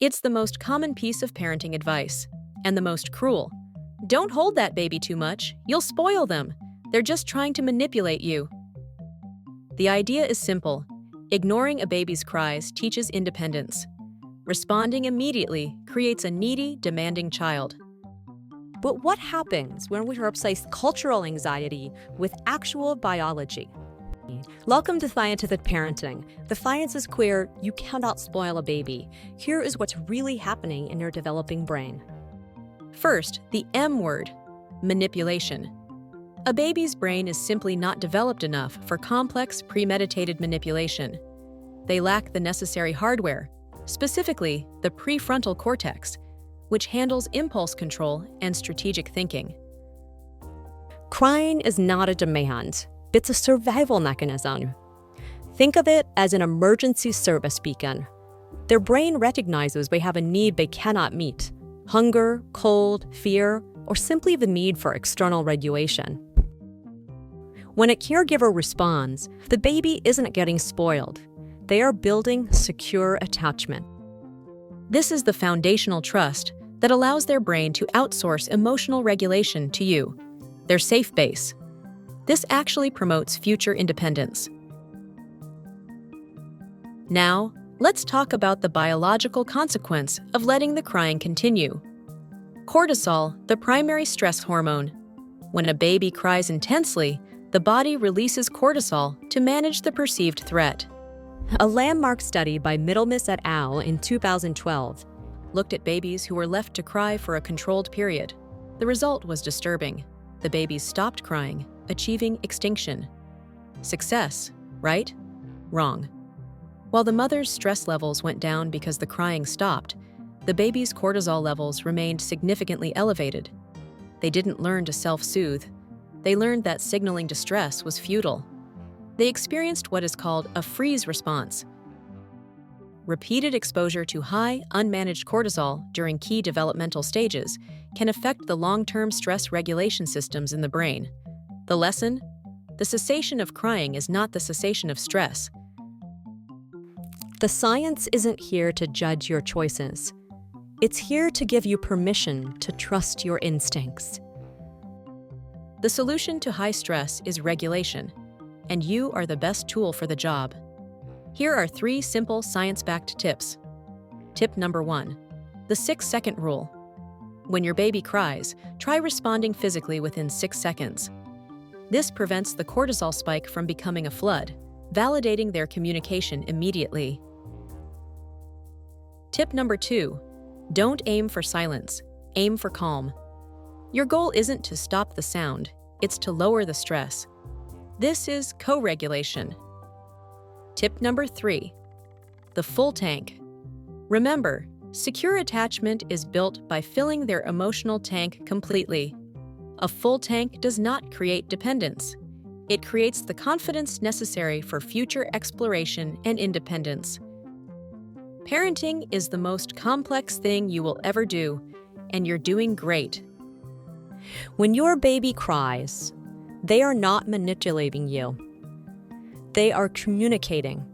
It's the most common piece of parenting advice, and the most cruel. Don't hold that baby too much, you'll spoil them. They're just trying to manipulate you. The idea is simple. Ignoring a baby's cries teaches independence. Responding immediately creates a needy, demanding child. But what happens when we replace cultural anxiety with actual biology? Welcome to Scientific Parenting. The science is clear, you cannot spoil a baby. Here is what's really happening in your developing brain. First, the M word, manipulation. A baby's brain is simply not developed enough for complex, premeditated manipulation. They lack the necessary hardware, specifically the prefrontal cortex, which handles impulse control and strategic thinking. Crying is not a demand. It's a survival mechanism. Think of it as an emergency service beacon. Their brain recognizes they have a need they cannot meet: hunger, cold, fear, or simply the need for external regulation. When a caregiver responds, the baby isn't getting spoiled. They are building secure attachment. This is the foundational trust that allows their brain to outsource emotional regulation to you, their safe base. This actually promotes future independence. Now, let's talk about the biological consequence of letting the crying continue. Cortisol, the primary stress hormone. When a baby cries intensely, the body releases cortisol to manage the perceived threat. A landmark study by Middlemiss et al. In 2012 looked at babies who were left to cry for a controlled period. The result was disturbing. The babies stopped crying, achieving extinction. Success, right? Wrong. While the mother's stress levels went down because the crying stopped, the baby's cortisol levels remained significantly elevated. They didn't learn to self-soothe. They learned that signaling distress was futile. They experienced what is called a freeze response. Repeated exposure to high, unmanaged cortisol during key developmental stages can affect the long-term stress regulation systems in the brain. The lesson? The cessation of crying is not the cessation of stress. The science isn't here to judge your choices. It's here to give you permission to trust your instincts. The solution to high stress is regulation, and you are the best tool for the job. Here are 3 simple science-backed tips. Tip number 1, the 6-second rule. When your baby cries, try responding physically within 6 seconds. This prevents the cortisol spike from becoming a flood, validating their communication immediately. Tip number 2, don't aim for silence, aim for calm. Your goal isn't to stop the sound, it's to lower the stress. This is co-regulation. Tip number 3, the full tank. Remember, secure attachment is built by filling their emotional tank completely. A full tank does not create dependence. It creates the confidence necessary for future exploration and independence. Parenting is the most complex thing you will ever do, and you're doing great. When your baby cries, they are not manipulating you. They are communicating.